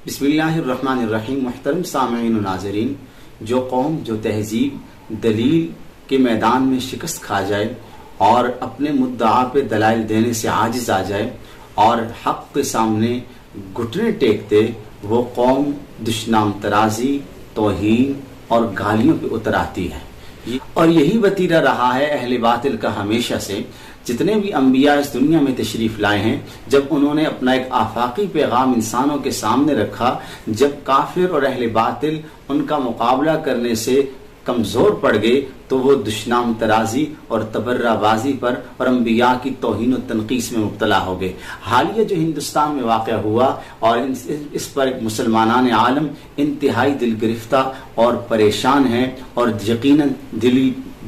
بسم اللہ الرحمن الرحیم۔ محترم سامعین و ناظرین، جو قوم جو تہذیب دلیل کے میدان میں شکست کھا جائے اور اپنے مدعا پہ دلائل دینے سے عاجز آ جائے اور حق کے سامنے گھٹنے ٹیکتے، وہ قوم دشنام ترازی، توہین اور گالیوں پہ اتر آتی ہے۔ اور یہی وتیرہ رہا ہے اہل باطل کا ہمیشہ سے۔ جتنے بھی انبیاء اس دنیا میں تشریف لائے ہیں، جب انہوں نے اپنا ایک آفاقی پیغام انسانوں کے سامنے رکھا، جب کافر اور اہل باطل ان کا مقابلہ کرنے سے کمزور پڑ گئے، تو وہ دشنام ترازی اور تبرہ بازی پر اور انبیاء کی توہین و تنقیص میں مبتلا ہو گئے۔ حالیہ جو ہندوستان میں واقع ہوا، اور اس پر مسلمانان عالم انتہائی دل گرفتہ اور پریشان ہیں، اور یقیناً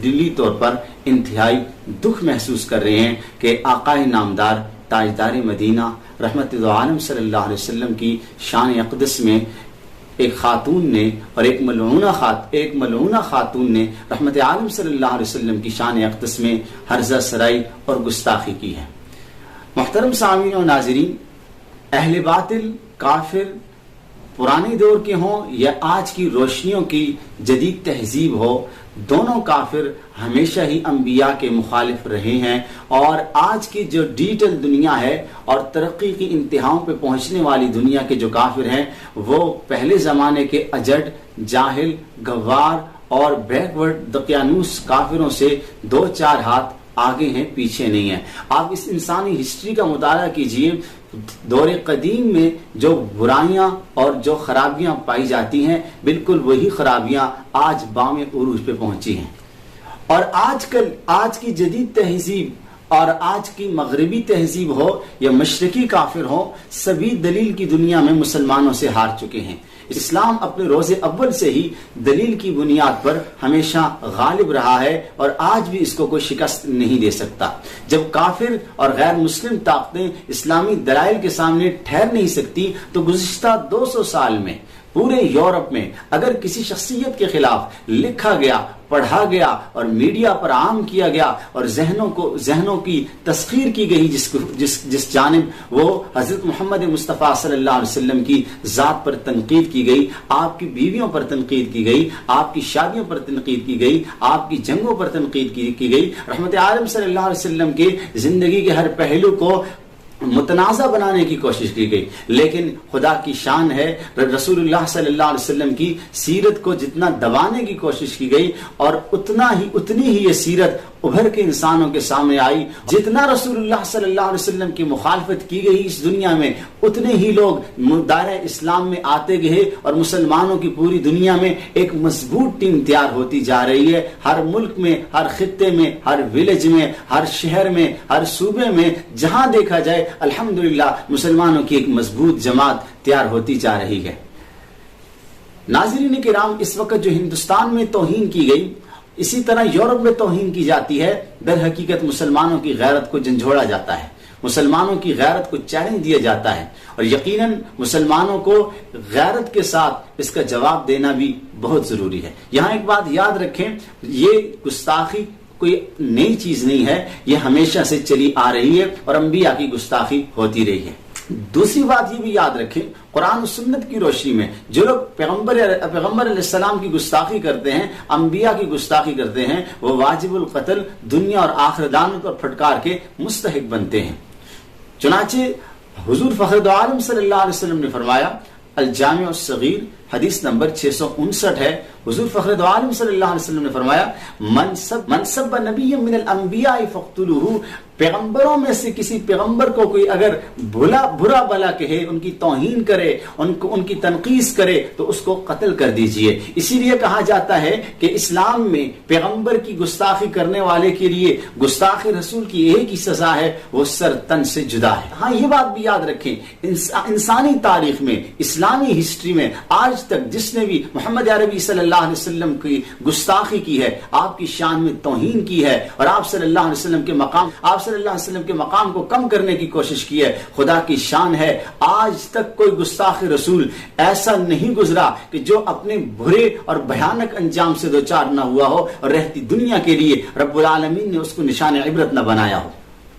دلی طور پر انتہائی دکھ محسوس کر رہے ہیں کہ آقا نامدار تاجدار مدینہ رحمت عالم صلی اللہ علیہ وسلم کی شان اقدس میں ایک خاتون نے اور ایک ملعونہ خاتون نے رحمت عالم صلی اللہ علیہ وسلم کی شان اقدس میں ہرزہ سرائی اور گستاخی کی ہے۔ محترم سامعین و ناظرین، اہل باطل کافر پرانے دور کے ہوں یا آج کی روشنیوں کی جدید تہذیب ہو، دونوں کافر ہمیشہ ہی انبیاء کے مخالف رہے ہیں۔ اور آج کی جو ڈیجیٹل دنیا ہے اور ترقی کی انتہاؤں پہ پہنچنے والی دنیا کے جو کافر ہیں، وہ پہلے زمانے کے اجڑ، جاہل، گوار اور بیکورڈ دقیانوس کافروں سے 2-4 ہاتھ آگے ہیں، پیچھے نہیں ہیں۔ آپ اس انسانی ہسٹری کا مطالعہ کیجئے، دور قدیم میں جو برائیاں اور جو خرابیاں پائی جاتی ہیں، بالکل وہی خرابیاں آج بام عروج پہ پہنچی ہیں۔ اور آج کی جدید تہذیب اور آج کی مغربی تہذیب ہو یا مشرقی کافر ہو، سبھی دلیل کی دنیا میں مسلمانوں سے ہار چکے ہیں۔ اسلام اپنے روز اول سے ہی دلیل کی بنیاد پر ہمیشہ غالب رہا ہے، اور آج بھی اس کو کوئی شکست نہیں دے سکتا۔ جب کافر اور غیر مسلم طاقتیں اسلامی دلائل کے سامنے ٹھہر نہیں سکتی، تو گزشتہ 200 سال میں پورے یورپ میں اگر کسی شخصیت کے خلاف لکھا گیا، پڑھا گیا اور میڈیا پر عام کیا گیا اور ذہنوں کی تسخیر کی گئی، جس جانب وہ حضرت محمد مصطفیٰ صلی اللہ علیہ وسلم کی ذات پر تنقید کی گئی، آپ کی بیویوں پر تنقید کی گئی، آپ کی شادیوں پر تنقید کی گئی، آپ کی جنگوں پر تنقید کی گئی، رحمت عالم صلی اللہ علیہ وسلم کے زندگی کے ہر پہلو کو متنازع بنانے کی کوشش کی گئی، لیکن خدا کی شان ہے، رسول اللہ صلی اللہ علیہ وسلم کی سیرت کو جتنا دبانے کی کوشش کی گئی، اور اتنی ہی یہ سیرت ابھر کے انسانوں کے سامنے آئی۔ جتنا رسول اللہ صلی اللہ علیہ وسلم کی مخالفت کی گئی اس دنیا میں، اتنے ہی لوگ دائرہ اسلام میں آتے گئے، اور مسلمانوں کی پوری دنیا میں ایک مضبوط ٹیم تیار ہوتی جا رہی ہے۔ ہر ملک میں، ہر خطے میں، ہر ولیج میں، ہر شہر میں، ہر صوبے میں، جہاں دیکھا جائے الحمدللہ مسلمانوں کی ایک مضبوط جماعت تیار ہوتی جا رہی ہے۔ ناظرین کرام، اس وقت جو ہندوستان میں توہین کی گئی، اسی طرح یورپ میں توہین کی جاتی ہے۔ در حقیقت مسلمانوں کی غیرت کو جھنجھوڑا جاتا ہے، مسلمانوں کی غیرت کو چیلنج دیا جاتا ہے، اور یقیناً مسلمانوں کو غیرت کے ساتھ اس کا جواب دینا بھی بہت ضروری ہے۔ یہاں ایک بات یاد رکھیں، یہ گستاخی کوئی نئی چیز نہیں ہے، یہ ہمیشہ سے چلی آ رہی ہے، اور انبیاء کی گستاخی ہوتی رہی ہے۔ دوسری بات یہ بھی یاد رکھیں، قرآن و سنت کی روشنی میں جو لوگ پیغمبر علیہ السلام کی گستاخی کرتے ہیں، انبیاء کی گستاخی کرتے ہیں، وہ واجب القتل، دنیا اور آخرت اور پھٹکار کے مستحق بنتے ہیں۔ چنانچہ حضور فخر عالم صلی اللہ علیہ وسلم نے فرمایا، الجامع الصغیر حدیث نمبر 659 ہے، حضور فخر عالم صلی اللہ علیہ وسلم نے فرمایا، من سب نبی من الانبیاء فاقتلوہ، پیغمبروں میں سے کسی پیغمبر کو کوئی اگر برا بلا کہے، ان کی توہین کرے، ان کی تنقیص کرے، تو اس کو قتل کر دیجئے۔ اسی لیے کہا جاتا ہے کہ اسلام میں پیغمبر کی گستاخی کرنے والے کے لیے گستاخ رسول کی ایک ہی سزا ہے، وہ سر تن سے جدا ہے۔ ہاں، یہ بات بھی یاد رکھیں، انسانی تاریخ میں، اسلامی ہسٹری میں آج تک جس نے بھی محمد عربی صلی اللہ علیہ وسلم کی گستاخی کی ہے، آپ کی شان میں توہین کی ہے، اور آپ صلی اللہ علیہ وسلم کے مقام کو کم کرنے کی کوشش کی ہے، خدا کی شان ہے، آج تک کوئی گستاخ رسول ایسا نہیں گزرا کہ جو اپنے برے اور بھیانک انجام سے دوچار نہ ہوا ہو، اور رہتی دنیا کے لیے رب العالمین نے اس کو نشان عبرت نہ بنایا ہو۔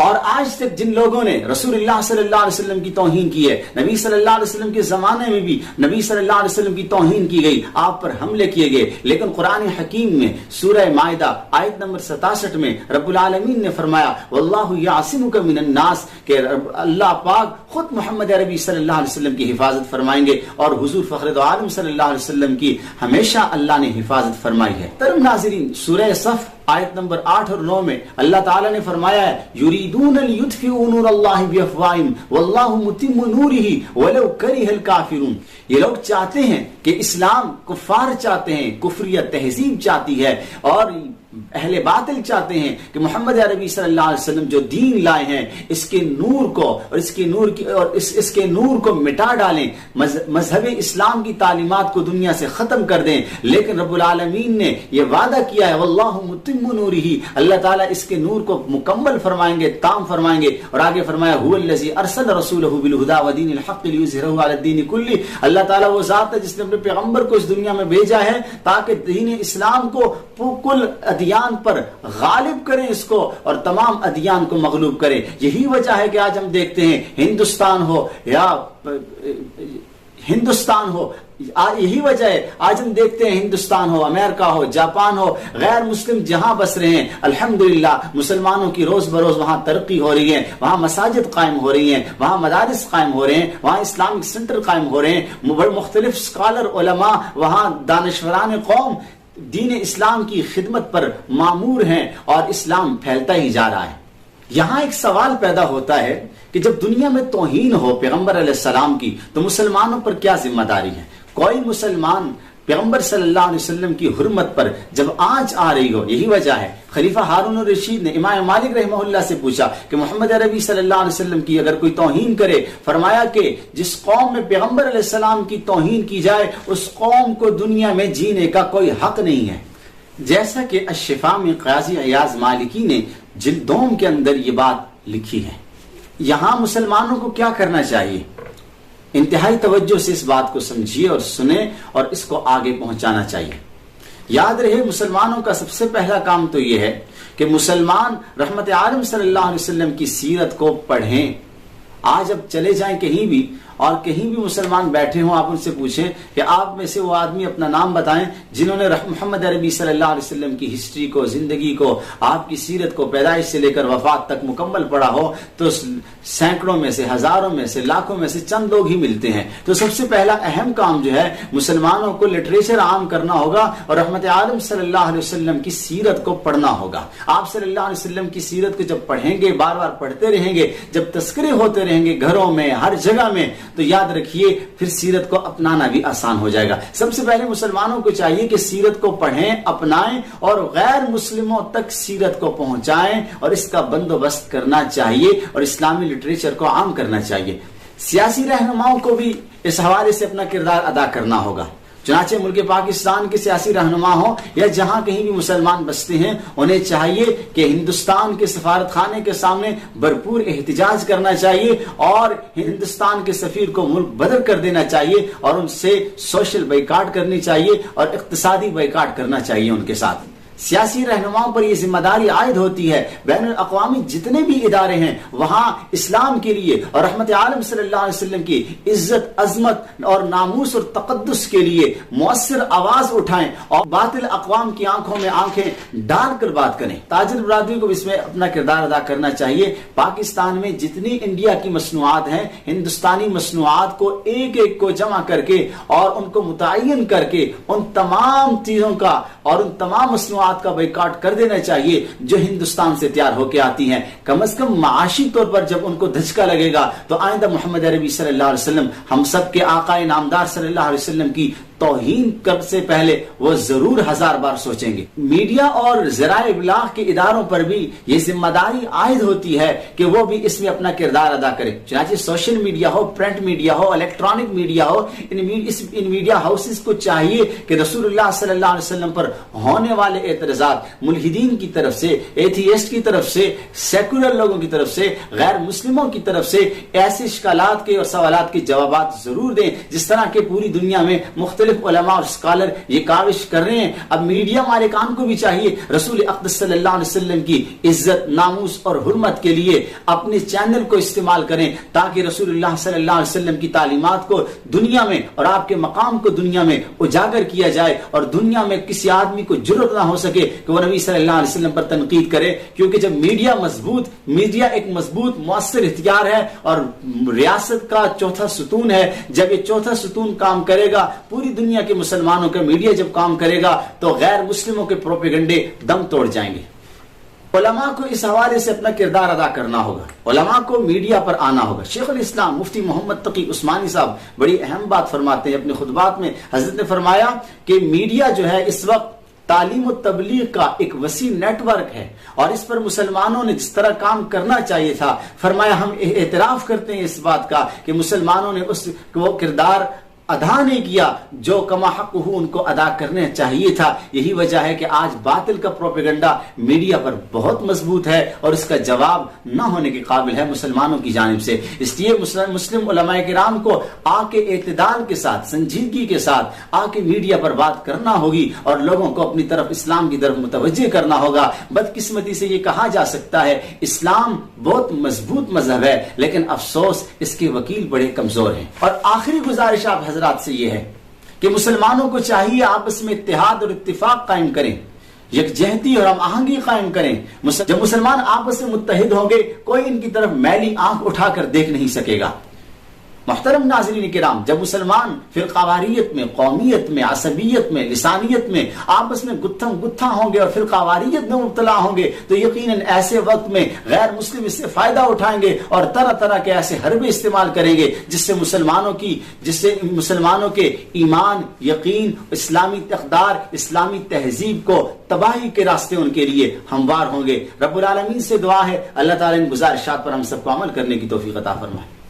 اور آج تک جن لوگوں نے رسول اللہ صلی اللہ علیہ وسلم کی توہین کی ہے، نبی صلی اللہ علیہ وسلم کے زمانے میں بھی نبی صلی اللہ علیہ وسلم کی توہین کی گئی، آپ پر حملے کیے گئے، لیکن قرآن حکیم میں سورہ مائدہ آیت نمبر 67 میں رب العالمین نے فرمایا واللہ یعصمک من الناس، کہ اللہ پاک خود محمد عربی صلی اللہ علیہ وسلم کی حفاظت فرمائیں گے، اور حضور فخر دو عالم صلی اللہ علیہ وسلم کی ہمیشہ اللہ نے حفاظت فرمائی ہے۔ محترم ناظرین، سورہ صف آیت نمبر 8 اور 9 میں اللہ تعالیٰ نے فرمایا ہے یریدون لیطفئوا نور اللہ بافواہہم واللہ متم نورہ ولو کرہ الکافرون، یہ لوگ چاہتے ہیں کہ اسلام، کفار چاہتے ہیں، کفریت تہذیب چاہتی ہے، اور اہل باطل چاہتے ہیں کہ محمد عربی صلی اللہ علیہ وسلم جو دین لائے ہیں اس کے نور کو اور اس کے نور کو مٹا ڈالیں، مذہب اسلام کی تعلیمات کو دنیا سے ختم کر دیں، لیکن رب العالمین نے یہ وعدہ کیا ہے واللہ متم نورہ، اللہ تعالیٰ اس کے نور کو مکمل فرمائیں گے، تام فرمائیں گے، اور آگے فرمایا هو الذی ارسل رسولہ بالہدی ودین الحق لیظہرہ علی الدین کلہ، اللہ تعالیٰ وہ ذات ہے جس نے اپنے پیغمبر کو اس دنیا میں بھیجا ہے تاکہ دین اسلام کو کل ادیان پر غالب کریں اس کو، اور تمام ادیان کو مغلوب کریں۔ یہی وجہ ہے کہ آج ہم دیکھتے ہیں ہندوستان ہو یا یہی وجہ ہے آج ہم دیکھتے ہیں ہندوستان ہو، امریکہ ہو، جاپان ہو، غیر مسلم جہاں بس رہے ہیں، الحمدللہ مسلمانوں کی روز بروز وہاں ترقی ہو رہی ہے، وہاں مساجد قائم ہو رہی ہیں، وہاں مدارس قائم ہو رہے ہیں، وہاں اسلامک سینٹر قائم ہو رہے ہیں، مختلف اسکالر علماء وہاں دانشوران قوم دین اسلام کی خدمت پر مامور ہیں، اور اسلام پھیلتا ہی جا رہا ہے۔ یہاں ایک سوال پیدا ہوتا ہے کہ جب دنیا میں توہین ہو پیغمبر علیہ السلام کی تو مسلمانوں پر کیا ذمہ داری ہے؟ کوئی مسلمان پیغمبر صلی اللہ علیہ وسلم کی حرمت پر جب آنچ آ رہی ہو، یہی وجہ ہے خلیفہ ہارون الرشید نے امام مالک رحمہ اللہ سے پوچھا کہ محمد عربی صلی اللہ علیہ وسلم کی اگر کوئی توہین کرے، فرمایا کہ جس قوم میں پیغمبر علیہ السلام کی توہین کی جائے اس قوم کو دنیا میں جینے کا کوئی حق نہیں ہے۔ جیسا کہ الشفاء میں قاضی ایاز مالکی نے جلد دوم کے اندر یہ بات لکھی ہے۔ یہاں مسلمانوں کو کیا کرنا چاہیے؟ انتہائی توجہ سے اس بات کو سمجھیے اور سنیں، اور اس کو آگے پہنچانا چاہیے۔ یاد رہے مسلمانوں کا سب سے پہلا کام تو یہ ہے کہ مسلمان رحمت عالم صلی اللہ علیہ وسلم کی سیرت کو پڑھیں۔ آج اب چلے جائیں کہیں بھی اور کہیں بھی مسلمان بیٹھے ہوں، آپ ان سے پوچھیں کہ آپ میں سے وہ آدمی اپنا نام بتائیں جنہوں نے محمد عربی صلی اللہ علیہ وسلم کی ہسٹری کو، زندگی کو، آپ کی سیرت کو پیدائش سے لے کر وفات تک مکمل پڑھا ہو، تو سینکڑوں میں سے، ہزاروں میں سے، لاکھوں میں سے چند لوگ ہی ملتے ہیں۔ تو سب سے پہلا اہم کام جو ہے مسلمانوں کو لٹریچر عام کرنا ہوگا اور رحمت عالم صلی اللہ علیہ وسلم کی سیرت کو پڑھنا ہوگا۔ آپ صلی اللہ علیہ وسلم کی سیرت کو جب پڑھیں گے، بار بار پڑھتے رہیں گے، جب تذکرے ہوتے رہیں گے گھروں میں، ہر جگہ میں، تو یاد رکھیے پھر سیرت کو اپنانا بھی آسان ہو جائے گا۔ سب سے پہلے مسلمانوں کو چاہیے کہ سیرت کو پڑھیں، اپنائیں، اور غیر مسلموں تک سیرت کو پہنچائیں، اور اس کا بندوبست کرنا چاہیے، اور اسلامی لٹریچر کو عام کرنا چاہیے۔ سیاسی رہنماؤں کو بھی اس حوالے سے اپنا کردار ادا کرنا ہوگا۔ چنانچہ ملک پاکستان کے سیاسی رہنما ہوں یا جہاں کہیں بھی مسلمان بستے ہیں، انہیں چاہیے کہ ہندوستان کے سفارت خانے کے سامنے بھرپور احتجاج کرنا چاہیے، اور ہندوستان کے سفیر کو ملک بدر کر دینا چاہیے، اور ان سے سوشل بائیکاٹ کرنی چاہیے اور اقتصادی بائیکاٹ کرنا چاہیے ان کے ساتھ۔ سیاسی رہنماؤں پر یہ ذمہ داری عائد ہوتی ہے، بین الاقوامی جتنے بھی ادارے ہیں وہاں اسلام کے لیے اور رحمت عالم صلی اللہ علیہ وسلم کی عزت، عظمت اور ناموس اور تقدس کے لیے مؤثر آواز اٹھائیں، اور باطل اقوام کی آنکھوں میں آنکھیں ڈال کر بات کریں۔ تاجر برادری کو اس میں اپنا کردار ادا کرنا چاہیے۔ پاکستان میں جتنی انڈیا کی مصنوعات ہیں، ہندوستانی مصنوعات کو ایک ایک کو جمع کر کے اور ان کو متعین کر کے ان تمام چیزوں کا اور ان تمام مصنوعات کا بائیکاٹ کر دینا چاہیے جو ہندوستان سے تیار ہو کے آتی ہیں۔ کم از کم معاشی طور پر جب ان کو دھچکا لگے گا تو آئندہ محمد عربی صلی اللہ علیہ وسلم، ہم سب کے آقا نامدار صلی اللہ علیہ وسلم کی توہین کر سے پہلے وہ ضرور 1000 بار سوچیں گے۔ میڈیا اور ذرائع ابلاغ کے اداروں پر بھی یہ ذمہ داری عائد ہوتی ہے کہ وہ بھی اس میں اپنا کردار ادا کرے۔ چنانچہ social media who, print media who, electronic media who, in media houses کو چاہیے کہ رسول اللہ صلی اللہ علیہ وسلم پر ہونے والے اعتراضات ملحدین کی طرف سے، ایتھیسٹ کی طرف سے، سیکولر لوگوں کی طرف سے، غیر مسلموں کی طرف سے ایسے اشکالات کے اور سوالات کے جوابات ضرور دیں، جس طرح کہ پوری دنیا میں مختلف مختلف علماء اور اسکالر یہ کاوش کر رہے ہیں. اب میڈیا مالکان کو بھی چاہیے رسول اقدس صلی اللہ علیہ وسلم کی عزت، ناموس اور حرمت کے لیے اپنے چینل کو استعمال کریں تاکہ رسول اللہ صلی اللہ علیہ وسلم کی تعلیمات کو دنیا میں اور آپ کے مقام کو دنیا میں اجاگر کیا جائے، اور دنیا میں کسی آدمی کو جرأت نہ ہو سکے کہ وہ نبی صلی اللہ علیہ وسلم پر تنقید کرے. کیونکہ جب میڈیا ایک مضبوط مؤثر ہتھیار ہے اور ریاست کا چوتھا ستون ہے، جب یہ چوتھا ستون کام کرے گا، پوری دنیا کے مسلمانوں کا میڈیا جب کام کرے گا تو غیر مسلموں کے پروپیگنڈے دم توڑ جائیں گے. علماء کو اس حوالے سے اپنا کردار ادا کرنا ہوگا، علماء کو میڈیا پر آنا ہوگا. شیخ الاسلام مفتی محمد تقی عثمانی صاحب بڑی اہم بات فرماتے ہیں اپنے خطبات میں. حضرت نے فرمایا کہ میڈیا جو ہے اس وقت تعلیم و تبلیغ کا ایک وسیع نیٹ ورک ہے، اور اس پر مسلمانوں نے جس طرح کام کرنا چاہیے تھا، فرمایا ہم اعتراف کرتے ہیں اس بات کا کہ مسلمانوں نے وہ کردار ادا نہیں کیا جو کما حق ہو ان کو ادا کرنا چاہیے تھا. یہی وجہ ہے کہ آج باطل کا پروپیگنڈا میڈیا پر بہت مضبوط ہے اور اس کا جواب نہ ہونے کے قابل ہے مسلمانوں کی جانب سے. اس لیے مسلم علماء کرام کو آ کے اعتدال کے ساتھ، سنجیدگی کے ساتھ آ کے میڈیا پر بات کرنا ہوگی اور لوگوں کو اپنی طرف، اسلام کی طرف متوجہ کرنا ہوگا. بدقسمتی سے یہ کہا جا سکتا ہے اسلام بہت مضبوط مذہب ہے، لیکن افسوس اس کے وکیل بڑے کمزور ہیں. اور آخری گزارش آپ حضرات سے یہ ہے کہ مسلمانوں کو چاہیے آپس میں اتحاد اور اتفاق قائم کریں، یکجہتی اور ہم آہنگی قائم کریں. جب مسلمان آپس میں متحد ہوں گے کوئی ان کی طرف میلی آنکھ اٹھا کر دیکھ نہیں سکے گا. محترم ناظرین کرام، جب مسلمان فرقہ میں، قومیت میں، عصبیت میں، لسانیت میں آپس میں گتھا ہوں گے اور فرقہ واریت میں مبتلا ہوں گے تو یقیناً ایسے وقت میں غیر مسلم اس سے فائدہ اٹھائیں گے اور طرح طرح کے ایسے حربے استعمال کریں گے جس سے مسلمانوں کے ایمان، یقین، اسلامی اقدار، اسلامی تہذیب کو تباہی کے راستے ان کے لیے ہموار ہوں گے. رب العالمین سے دعا ہے اللہ تعالیٰ ان گزارشات پر ہم سب کو عمل کرنے کی توفیق عطا فرمائے.